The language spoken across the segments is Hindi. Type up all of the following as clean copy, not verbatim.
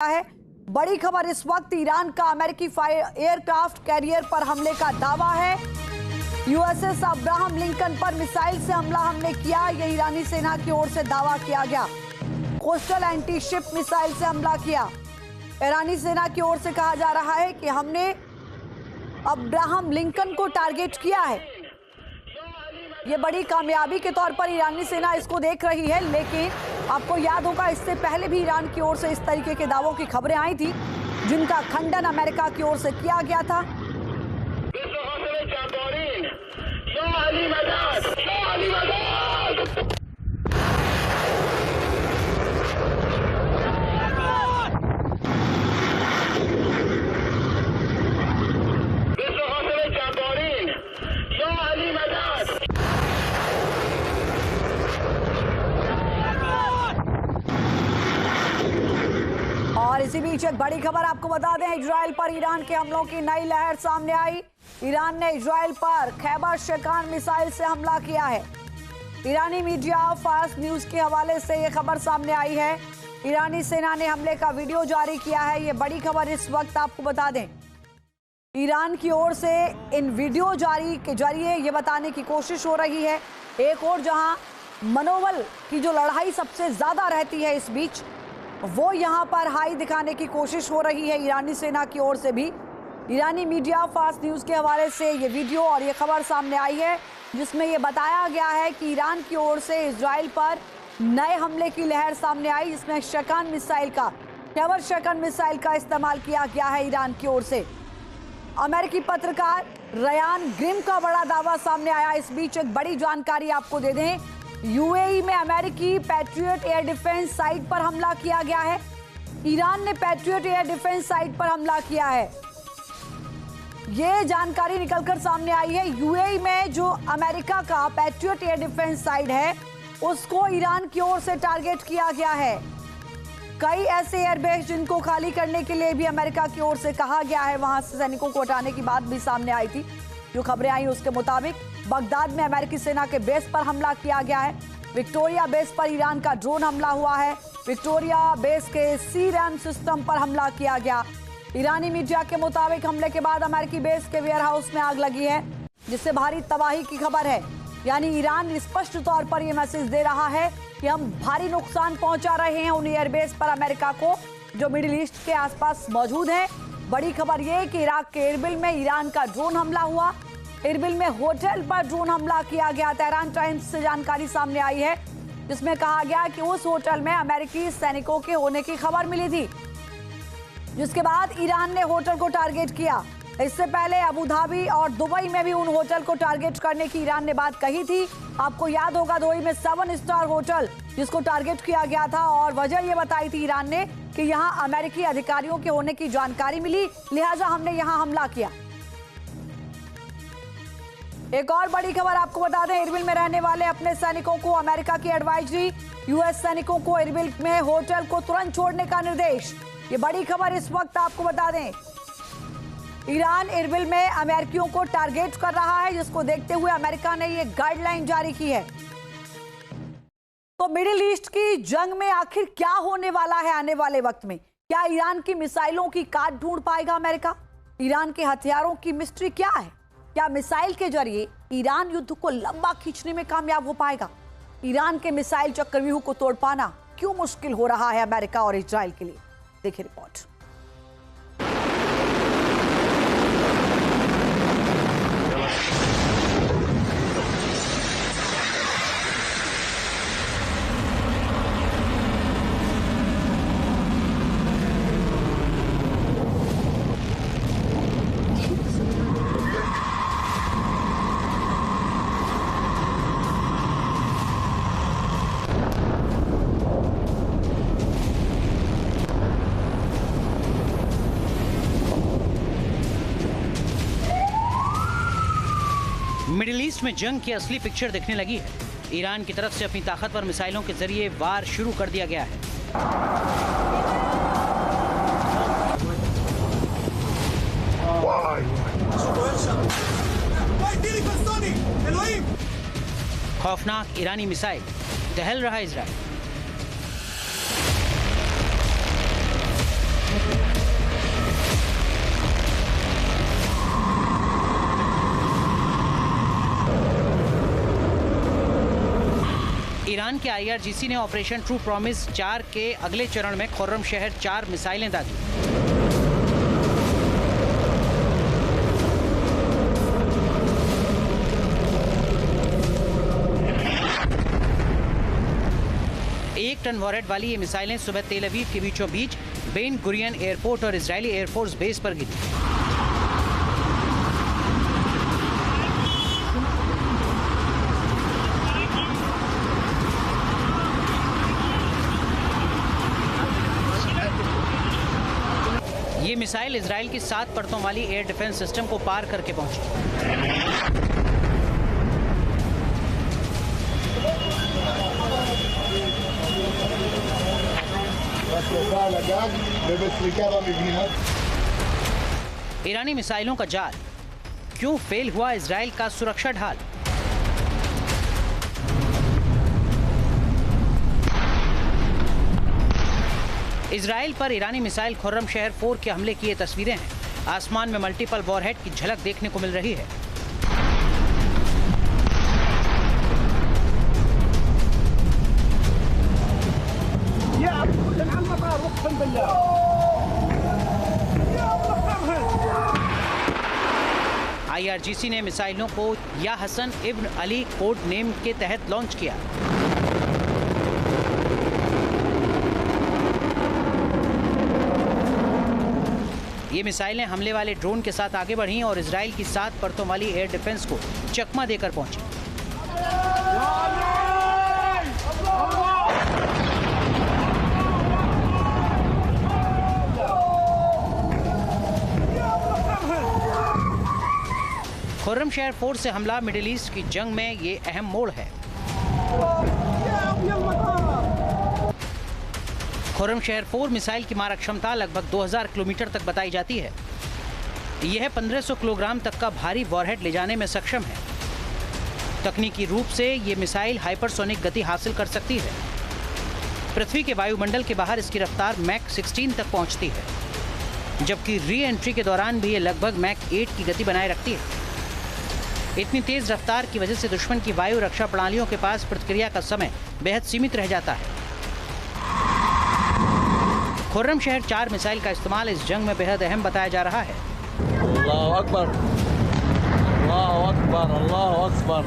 है बड़ी खबर इस वक्त ईरान का अमेरिकी एयरक्राफ्ट कैरियर पर हमले का दावा है। यूएसएस अब्राहम लिंकन पर मिसाइल से हमला हमने किया, यह ईरानी सेना की ओर से दावा किया गया। कोस्टल एंटी शिप मिसाइल से हमला किया। ईरानी सेना की ओर से कहा जा रहा है कि हमने अब्राहम लिंकन को टारगेट किया है। ये बड़ी कामयाबी के तौर पर ईरानी सेना इसको देख रही है, लेकिन आपको याद होगा इससे पहले भी ईरान की ओर से इस तरीके के दावों की खबरें आई थी, जिनका खंडन अमेरिका की ओर से किया गया था। और इसी बीच एक बड़ी खबर आपको बता दें, इजराइल पर ईरान के हमलों की नई लहर सामने आई। ईरान ने इजराइल पर खैबर शेकान मिसाइल से हमला किया है। ईरानी मीडिया फास्ट न्यूज के हवाले से यह खबर सामने आई है। ईरानी सेना ने हमले का वीडियो जारी किया है। ये बड़ी खबर इस वक्त आपको बता दें, ईरान की ओर से इन वीडियो जारी के जरिए ये बताने की कोशिश हो रही है, एक और जहां मनोबल की जो लड़ाई सबसे ज्यादा रहती है इस बीच, वो यहां पर हाई दिखाने की कोशिश हो रही है ईरानी सेना की ओर से भी। ईरानी मीडिया फास्ट न्यूज के हवाले से ये वीडियो और ये खबर सामने आई है, जिसमें ये बताया गया है कि ईरान की ओर से इजराइल पर नए हमले की लहर सामने आई, जिसमें शेकान मिसाइल का खैबर शेकान मिसाइल का इस्तेमाल किया गया है ईरान की ओर से। अमेरिकी पत्रकार रयान ग्रिम का बड़ा दावा सामने आया। इस बीच एक बड़ी जानकारी आपको दे दें, यूएई में अमेरिकी पैट्रियट एयर डिफेंस साइट पर हमला किया गया है। ईरान ने पैट्रियट एयर डिफेंस साइट पर हमला किया है, ये जानकारी निकलकर सामने आई है। यूएई में जो अमेरिका का पैट्रियट एयर डिफेंस साइट है, उसको ईरान की ओर से टारगेट किया गया है। कई ऐसे एयरबेस जिनको खाली करने के लिए भी अमेरिका की ओर से कहा गया है, वहां से सैनिकों को हटाने की बात भी सामने आई थी। जो खबरें आई उसके मुताबिक बगदाद में अमेरिकी सेना के बेस पर हमला किया गया है। विक्टोरिया बेस पर ईरान का ड्रोन हमला हुआ है। विक्टोरिया बेस के सी-रैम सिस्टम पर हमला किया गया। ईरानी मीडिया के मुताबिक हमले के बाद अमेरिकी बेस के वेयरहाउस में आग लगी है, जिससे भारी तबाही की खबर है। यानी ईरान स्पष्ट तौर पर यह मैसेज दे रहा है कि हम भारी नुकसान पहुंचा रहे हैं उन एयरबेस पर अमेरिका को, जो मिडिल ईस्ट के आसपास मौजूद है। बड़ी खबर यह है कि इराक के इरबिल में ईरान का ड्रोन हमला हुआ। इरबिल में होटल पर ड्रोन हमला किया गया। तेहरान टाइम्स से जानकारी सामने आई है, जिसमें कहा गया कि उस होटल में अमेरिकी सैनिकों के होने की खबर मिली थी, जिसके बाद ईरान ने होटल को टारगेट किया। इससे पहले अबू धाबी और दुबई में भी उन होटल को टारगेट करने की ईरान ने बात कही थी। आपको याद होगा दुबई में 7 स्टार होटल जिसको टारगेट किया गया था, और वजह यह बताई थी ईरान ने कि यहां अमेरिकी अधिकारियों के होने की जानकारी मिली, लिहाजा हमने यहां हमला किया। एक और बड़ी खबर आपको बता दें, इरबिल में रहने वाले अपने सैनिकों को अमेरिका की एडवाइजरी, यूएस सैनिकों को इरबिल में होटल को तुरंत छोड़ने का निर्देश। ये बड़ी खबर इस वक्त आपको बता दें, ईरान इरबिल में अमेरिकियों को टारगेट कर रहा है, जिसको देखते हुए अमेरिका ने ये गाइडलाइन जारी की है। तो मिडिल ईस्ट की जंग में आखिर क्या होने वाला है आने वाले वक्त में? क्या ईरान की मिसाइलों की काट ढूंढ पाएगा अमेरिका? ईरान के हथियारों की मिस्ट्री क्या है? क्या मिसाइल के जरिए ईरान युद्ध को लंबा खींचने में कामयाब हो पाएगा? ईरान के मिसाइल चक्रव्यूह को तोड़ पाना क्यों मुश्किल हो रहा है अमेरिका और इजराइल के लिए? देखिए रिपोर्ट। मिडिल ईस्ट में जंग की असली पिक्चर दिखने लगी है। ईरान की तरफ से अपनी ताकतवर मिसाइलों के जरिए वार शुरू कर दिया गया है। खौफनाक ईरानी मिसाइल, दहल रहा इजराइल। ईरान के IRGC ने ऑपरेशन ट्रू प्रॉमिस 4 के अगले चरण में खुर्रम शहर 4 मिसाइलें दागी। एक टन वॉरहेड वाली ये मिसाइलें सुबह तेल अवीव के बीचों बीच बेन गुरियन एयरपोर्ट और इजरायली एयरफोर्स बेस पर गिरी। ये मिसाइल इजराइल की 7 परतों वाली एयर डिफेंस सिस्टम को पार करके पहुंची। ईरानी मिसाइलों का जाल, क्यों फेल हुआ इजराइल का सुरक्षा ढाल? इजराइल पर ईरानी मिसाइल खुर्रम शहर 4 के हमले की ये तस्वीरें हैं। आसमान में मल्टीपल वॉरहेड की झलक देखने को मिल रही है। IRGC ने मिसाइलों को या हसन इब्न अली कोड नेम के तहत लॉन्च किया। ये मिसाइलें हमले वाले ड्रोन के साथ आगे बढ़ीं और इजराइल की 7 परतों वाली एयर डिफेंस को चकमा देकर पहुंची। खुर्रम शहर 4 से हमला मिडिल ईस्ट की जंग में ये अहम मोड़ है। खुर्रम शहर 4 मिसाइल की मारक क्षमता लगभग 2000 किलोमीटर तक बताई जाती है। यह 1500 किलोग्राम तक का भारी वॉरहेड ले जाने में सक्षम है। तकनीकी रूप से ये मिसाइल हाइपरसोनिक गति हासिल कर सकती है। पृथ्वी के वायुमंडल के बाहर इसकी रफ्तार मैक 16 तक पहुंचती है, जबकि री एंट्री के दौरान भी ये लगभग मैक 8 की गति बनाए रखती है। इतनी तेज रफ्तार की वजह से दुश्मन की वायु रक्षा प्रणालियों के पास प्रतिक्रिया का समय बेहद सीमित रह जाता है। खुर्रम शहर 4 मिसाइल का इस्तेमाल इस जंग में बेहद अहम बताया जा रहा है। अल्लाहु अकबर, अल्लाहु अकबर, अल्लाहु अकबर।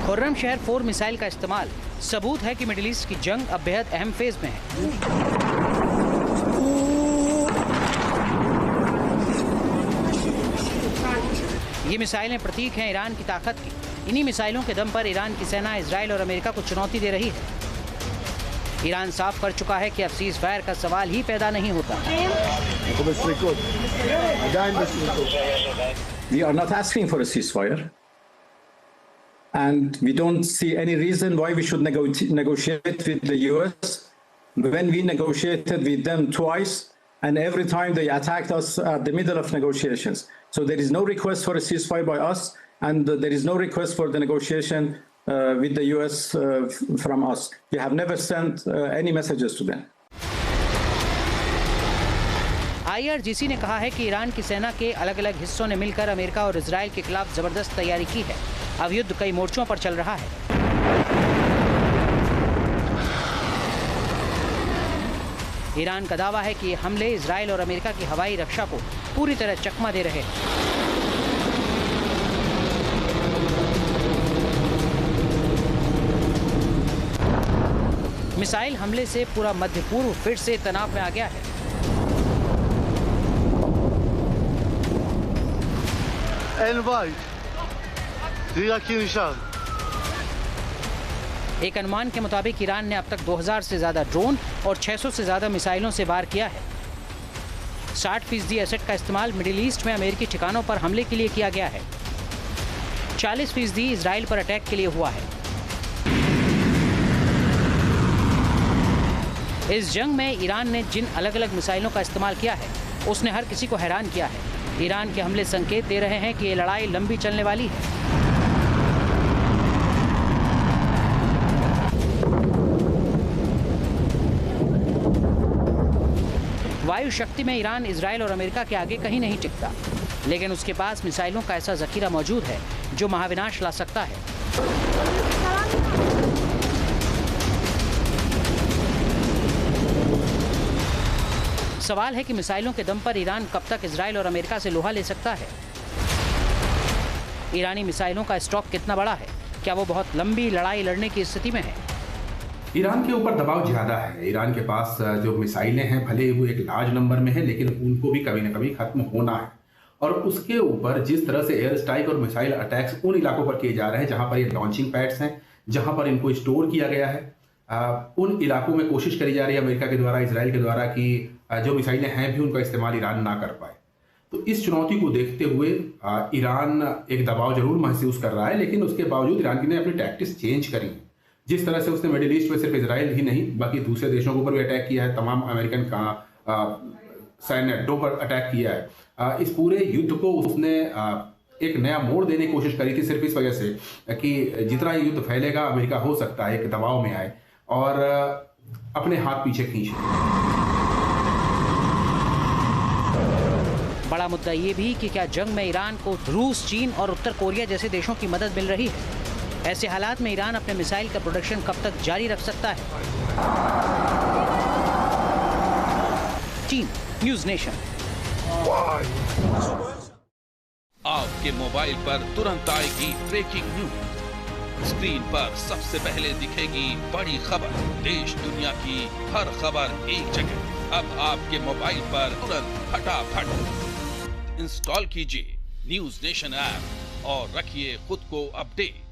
खुर्रम शहर 4 मिसाइल का इस्तेमाल सबूत है कि मिडिल ईस्ट की जंग अब बेहद अहम फेज में है। ये मिसाइलें प्रतीक हैं ईरान की ताकत की। इन्हीं मिसाइलों के दम पर ईरान की सेना इजराइल और अमेरिका को चुनौती दे रही है। ईरान साफ कर चुका है कि अब सीज फायर का सवाल ही पैदा नहीं होता। We are not asking for a ceasefire, and we don't see any reason why we should negotiate with the US when we negotiated with them twice, and every time they attacked us at the middle of negotiations. So there is no request for a ceasefire by us, and there is no request for the negotiation with the US from us. We have never sent any messages to them. IRGC ने कहा है कि ईरान की सेना के अलग अलग हिस्सों ने मिलकर अमेरिका और इजराइल के खिलाफ जबरदस्त तैयारी की है। अब युद्ध कई मोर्चों पर चल रहा है। ईरान का दावा है कि ये हमले इजराइल और अमेरिका की हवाई रक्षा को पूरी तरह चकमा दे रहे हैं। मिसाइल हमले से पूरा मध्य पूर्व फिर से तनाव में आ गया है। एक अनुमान के मुताबिक ईरान ने अब तक 2000 से ज्यादा ड्रोन और 600 से ज्यादा मिसाइलों से वार किया है। 60% एसेट का इस्तेमाल मिडिल ईस्ट में अमेरिकी ठिकानों पर हमले के लिए किया गया है। 40% इजराइल पर अटैक के लिए हुआ है। इस जंग में ईरान ने जिन अलग अलग मिसाइलों का इस्तेमाल किया है, उसने हर किसी को हैरान किया है। ईरान के हमले संकेत दे रहे हैं कि ये लड़ाई लंबी चलने वाली है। वायु शक्ति में ईरान इजराइल और अमेरिका के आगे कहीं नहीं टिकता, लेकिन उसके पास मिसाइलों का ऐसा जखीरा मौजूद है जो महाविनाश ला सकता है। सवाल है कि मिसाइलों के दम पर ईरान कब तक इजराइल और अमेरिका से लोहा ले सकता है। ईरानी मिसाइलों का स्टॉक कितना बड़ा है? क्या वो बहुत लंबी लड़ाई लड़ने की स्थिति में है? ईरान के ऊपर दबाव ज्यादा है। ईरान के पास जो मिसाइलें हैं, भले ही वो एक लार्ज नंबर में है, लेकिन उनको भी कभी न कभी खत्म होना है। और उसके ऊपर जिस तरह से एयर स्ट्राइक और मिसाइल अटैक्स उन इलाकों पर किए जा रहे हैं जहां पर ये लॉन्चिंग पैड्स हैं, जहां पर इनको स्टोर किया गया है, उन इलाकों में कोशिश करी जा रही है अमेरिका के द्वारा, इजराइल के द्वारा, कि जो मिसाइलें हैं भी उनका इस्तेमाल ईरान ना कर पाए। तो इस चुनौती को देखते हुए ईरान एक दबाव जरूर महसूस कर रहा है, लेकिन उसके बावजूद ईरान ने अपनी टैक्टिक्स चेंज करी। जिस तरह से उसने मिडिल ईस्ट में सिर्फ इजराइल ही नहीं बाकी दूसरे देशों के ऊपर भी अटैक किया है, तमाम अमेरिकन का सैन्य अड्डों पर अटैक किया है, इस पूरे युद्ध को उसने एक नया मोड़ देने की कोशिश करी थी, सिर्फ इस वजह से कि जितना ये युद्ध फैलेगा अमेरिका हो सकता है एक दबाव में आए और अपने हाथ पीछे खींच ले। बड़ा मुद्दा ये भी कि क्या जंग में ईरान को रूस, चीन और उत्तर कोरिया जैसे देशों की मदद मिल रही है? ऐसे हालात में ईरान अपने मिसाइल का प्रोडक्शन कब तक जारी रख सकता है? Team news nation. आपके मोबाइल पर तुरंत आएगी ब्रेकिंग न्यूज। स्क्रीन पर सबसे पहले दिखेगी बड़ी खबर, देश दुनिया की हर खबर एक जगह। अब आपके मोबाइल पर तुरंत फटाफट इंस्टॉल कीजिए न्यूज़ नेशन ऐप और रखिए खुद को अपडेट।